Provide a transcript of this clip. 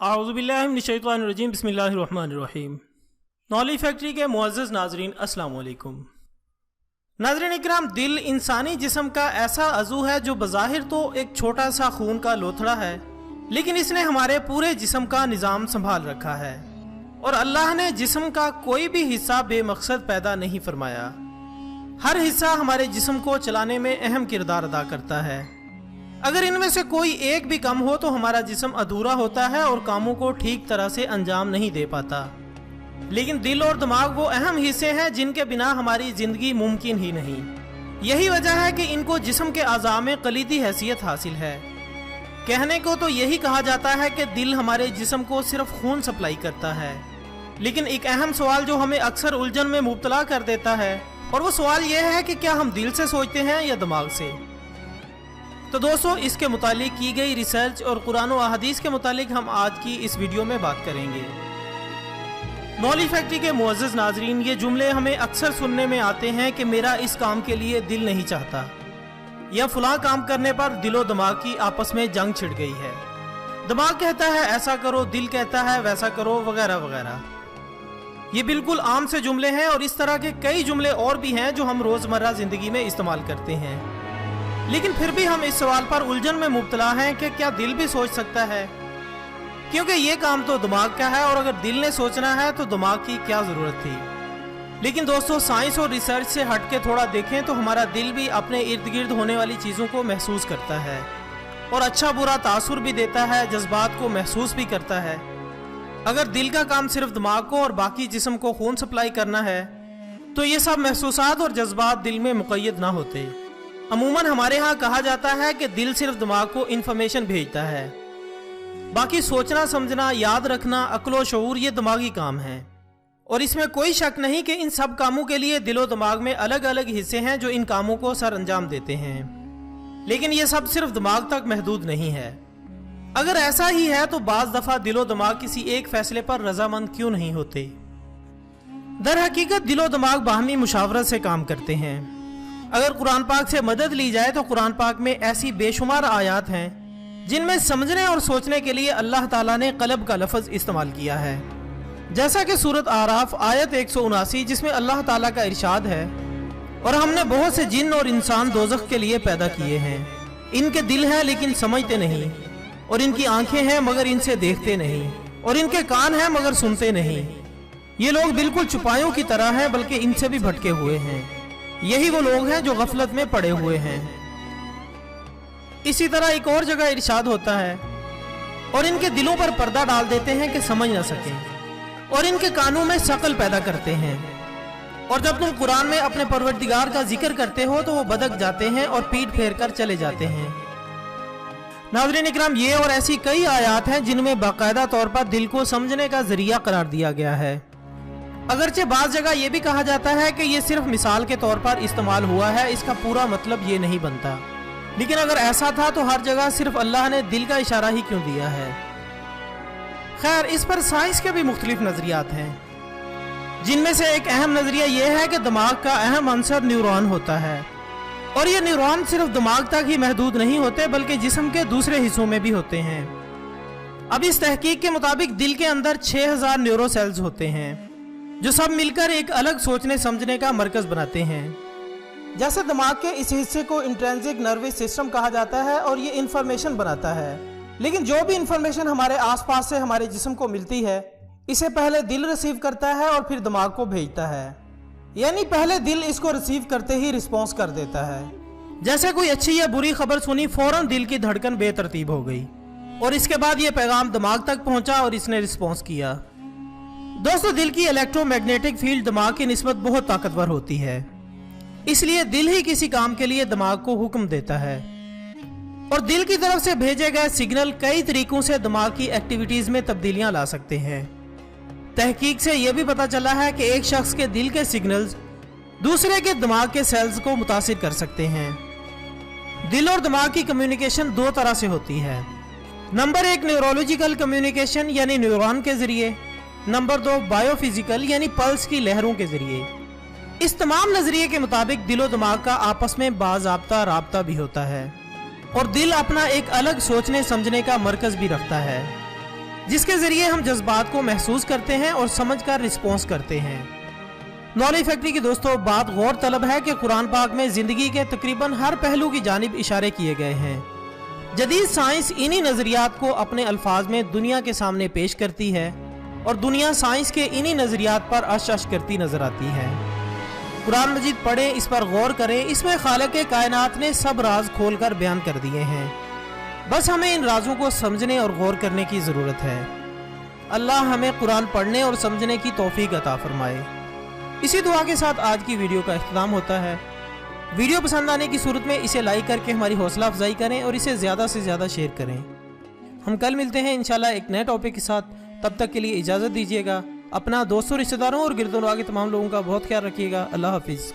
اعوذ باللہ من الشیطان الرجیم بسم اللہ الرحمن الرحیم۔ نالج فیکٹری کے معزز ناظرین السلام علیکم۔ ناظرین اکرام، دل انسانی جسم کا ایسا عضو ہے جو بظاہر تو ایک چھوٹا سا خون کا لوتھڑا ہے، لیکن اس نے ہمارے پورے جسم کا نظام سنبھال رکھا ہے، اور اللہ نے جسم کا کوئی بھی حصہ بے مقصد پیدا نہیں فرمایا۔ ہر حصہ ہمارے جسم کو چلانے میں اہم کردار ادا کرتا ہے۔ اگر ان میں سے کوئی ایک بھی کم ہو تو ہمارا جسم ادھورا ہوتا ہے اور کاموں کو ٹھیک طرح سے انجام نہیں دے پاتا۔ لیکن دل اور دماغ وہ اہم حصے ہیں جن کے بنا ہماری زندگی ممکن ہی نہیں۔ یہی وجہ ہے کہ ان کو جسم کے اعضاء میں کلیدی حیثیت حاصل ہے۔ کہنے کو تو یہی کہا جاتا ہے کہ دل ہمارے جسم کو صرف خون سپلائی کرتا ہے، لیکن ایک اہم سوال جو ہمیں اکثر الجھن میں مبتلا کر دیتا ہے، اور وہ سوال یہ ہے کہ کیا ہم دل سے سوچتے ہیں یا دماغ سے؟ تو دوستو، اس کے متعلق کی گئی ریسرچ اور قرآن و احادیث کے متعلق ہم آج کی اس ویڈیو میں بات کریں گے۔ نالج فیکٹری کے معزز ناظرین، یہ جملے ہمیں اکثر سننے میں آتے ہیں کہ میرا اس کام کے لیے دل نہیں چاہتا، یا فلاں کام کرنے پر دل و دماغ کی آپس میں جنگ چھڑ گئی ہے۔ دماغ کہتا ہے ایسا کرو، دل کہتا ہے ویسا کرو، وغیرہ وغیرہ۔ یہ بالکل عام سے جملے ہیں، اور اس طرح کے کئی جملے اور بھی ہیں جو ہم روزمرہ زندگی میں استعمال کرتے ہیں، لیکن پھر بھی ہم اس سوال پر الجھن میں مبتلا ہیں کہ کیا دل بھی سوچ سکتا ہے؟ کیونکہ یہ کام تو دماغ کا ہے، اور اگر دل نے سوچنا ہے تو دماغ کی کیا ضرورت تھی؟ لیکن دوستو، سائنس اور ریسرچ سے ہٹ کے تھوڑا دیکھیں تو ہمارا دل بھی اپنے ارد گرد ہونے والی چیزوں کو محسوس کرتا ہے، اور اچھا برا تاثر بھی دیتا ہے، جذبات کو محسوس بھی کرتا ہے۔ اگر دل کا کام صرف دماغ کو اور باقی جسم کو خون سپلائی کرنا ہے تو یہ سب محسوسات اور جذبات دل میں مقید نہ ہوتے۔ عموماً ہمارے ہاں کہا جاتا ہے کہ دل صرف دماغ کو انفارمیشن بھیجتا ہے، باقی سوچنا سمجھنا یاد رکھنا عقل و شعور یہ دماغی کام ہے، اور اس میں کوئی شک نہیں کہ ان سب کاموں کے لیے دل و دماغ میں الگ الگ حصے ہیں جو ان کاموں کو سر انجام دیتے ہیں، لیکن یہ سب صرف دماغ تک محدود نہیں ہے۔ اگر ایسا ہی ہے تو بعض دفعہ دل و دماغ کسی ایک فیصلے پر رضامند کیوں نہیں ہوتے؟ در حقیقت دل و دماغ باہمی مشاورت سے کام کرتے ہیں۔ اگر قرآن پاک سے مدد لی جائے تو قرآن پاک میں ایسی بے شمار آیات ہیں جن میں سمجھنے اور سوچنے کے لیے اللہ تعالیٰ نے قلب کا لفظ استعمال کیا ہے، جیسا کہ سورۃ اعراف آیت 179 جس میں اللہ تعالیٰ کا ارشاد ہے، اور ہم نے بہت سے جن اور انسان دوزخ کے لیے پیدا کیے ہیں، ان کے دل ہیں لیکن سمجھتے نہیں، اور ان کی آنکھیں ہیں مگر ان سے دیکھتے نہیں، اور ان کے کان ہیں مگر سنتے نہیں۔ یہ لوگ بالکل چپایوں کی طرح ہیں بلکہ ان سے بھی بھٹکے ہوئے ہیں۔ یہی وہ لوگ ہیں جو غفلت میں پڑے ہوئے ہیں۔ اسی طرح ایک اور جگہ ارشاد ہوتا ہے، اور ان کے دلوں پر پردہ ڈال دیتے ہیں کہ سمجھ نہ سکیں، اور ان کے کانوں میں ثقل پیدا کرتے ہیں، اور جب تم قرآن میں اپنے پروردگار کا ذکر کرتے ہو تو وہ بدک جاتے ہیں اور پیٹ پھیر کر چلے جاتے ہیں۔ ناظرین اکرام، یہ اور ایسی کئی آیات ہیں جن میں باقاعدہ طور پر دل کو سمجھنے کا ذریعہ قرار دیا گیا ہے۔ اگرچہ بعض جگہ یہ بھی کہا جاتا ہے کہ یہ صرف مثال کے طور پر استعمال ہوا ہے، اس کا پورا مطلب یہ نہیں بنتا، لیکن اگر ایسا تھا تو ہر جگہ صرف اللہ نے دل کا اشارہ ہی کیوں دیا ہے؟ خیر، اس پر سائنس کے بھی مختلف نظریات ہیں، جن میں سے ایک اہم نظریہ یہ ہے کہ دماغ کا اہم عنصر نیورون ہوتا ہے، اور یہ نیورون صرف دماغ تک ہی محدود نہیں ہوتے بلکہ جسم کے دوسرے حصوں میں بھی ہوتے ہیں۔ اب اس تحقیق کے مطابق دل کے اندر 6000 نیورو سیلز ہوتے ہیں جو سب مل کر ایک الگ سوچنے سمجھنے کا مرکز بناتے ہیں۔ جیسے دماغ کے اس حصے کو انٹرنسک نروس سسٹم کہا جاتا ہے، اور یہ انفارمیشن بناتا ہے، لیکن جو بھی انفارمیشن ہمارے آس پاس سے ہمارے جسم کو ملتی ہے اسے پہلے دل ریسیو کرتا ہے اور پھر دماغ کو بھیجتا ہے، یعنی پہلے دل اس کو ریسیو کرتے ہی رسپانس کر دیتا ہے۔ جیسے کوئی اچھی یا بری خبر سنی، فوراً دل کی دھڑکن بے ترتیب ہو گئی، اور اس کے بعد یہ پیغام دماغ تک پہنچا اور اس نے رسپانس کیا۔ دوستو، دل کی الیکٹرو میگنیٹک فیلڈ دماغ کی نسبت بہت طاقتور ہوتی ہے، اس لیے دل ہی کسی کام کے لیے دماغ کو حکم دیتا ہے، اور دل کی طرف سے بھیجے گئے سگنل کئی طریقوں سے دماغ کی ایکٹیویٹیز میں تبدیلیاں لا سکتے ہیں۔ تحقیق سے یہ بھی پتا چلا ہے کہ ایک شخص کے دل کے سگنلز دوسرے کے دماغ کے سیلز کو متاثر کر سکتے ہیں۔ دل اور دماغ کی کمیونیکیشن دو طرح سے ہوتی ہے۔ نمبر 1 نیورولوجیکل کمیونیکیشن یعنی نیورون کے ذریعے، نمبر 2 بائیو فزیکل یعنی پلس کی لہروں کے ذریعے۔ اس تمام نظریے کے مطابق دل و دماغ کا آپس میں باضابطہ رابطہ بھی ہوتا ہے، اور دل اپنا ایک الگ سوچنے سمجھنے کا مرکز بھی رکھتا ہے۔ جس کے ذریعے ہم جذبات کو محسوس کرتے ہیں اور سمجھ کر رسپونس کرتے ہیں۔ نالج فیکٹری کی دوستو، بات غور طلب ہے کہ قرآن پاک میں زندگی کے تقریباً ہر پہلو کی جانب اشارے کیے گئے ہیں۔ جدید سائنس انہی نظریات کو اپنے الفاظ میں دنیا کے سامنے پیش کرتی ہے اور دنیا سائنس کے انہی نظریات پر اش کرتی نظر آتی ہے۔ قرآن مجید پڑھیں، اس پر غور کریں، اس میں خالق کائنات نے سب راز کھول کر بیان کر دیے ہیں، بس ہمیں ان رازوں کو سمجھنے اور غور کرنے کی ضرورت ہے۔ اللہ ہمیں قرآن پڑھنے اور سمجھنے کی توفیق عطا فرمائے۔ اسی دعا کے ساتھ آج کی ویڈیو کا اختتام ہوتا ہے۔ ویڈیو پسند آنے کی صورت میں اسے لائک کر کے ہماری حوصلہ افزائی کریں اور اسے زیادہ سے زیادہ شیئر کریں۔ ہم کل ملتے ہیں انشاءاللہ ایک نئے ٹاپک کے ساتھ، تب تک کے لیے اجازت دیجیے گا۔ اپنا دوستوں، رشتہ داروں اور گرد و نواح کے تمام لوگوں کا بہت خیال رکھیے گا۔ اللہ حافظ۔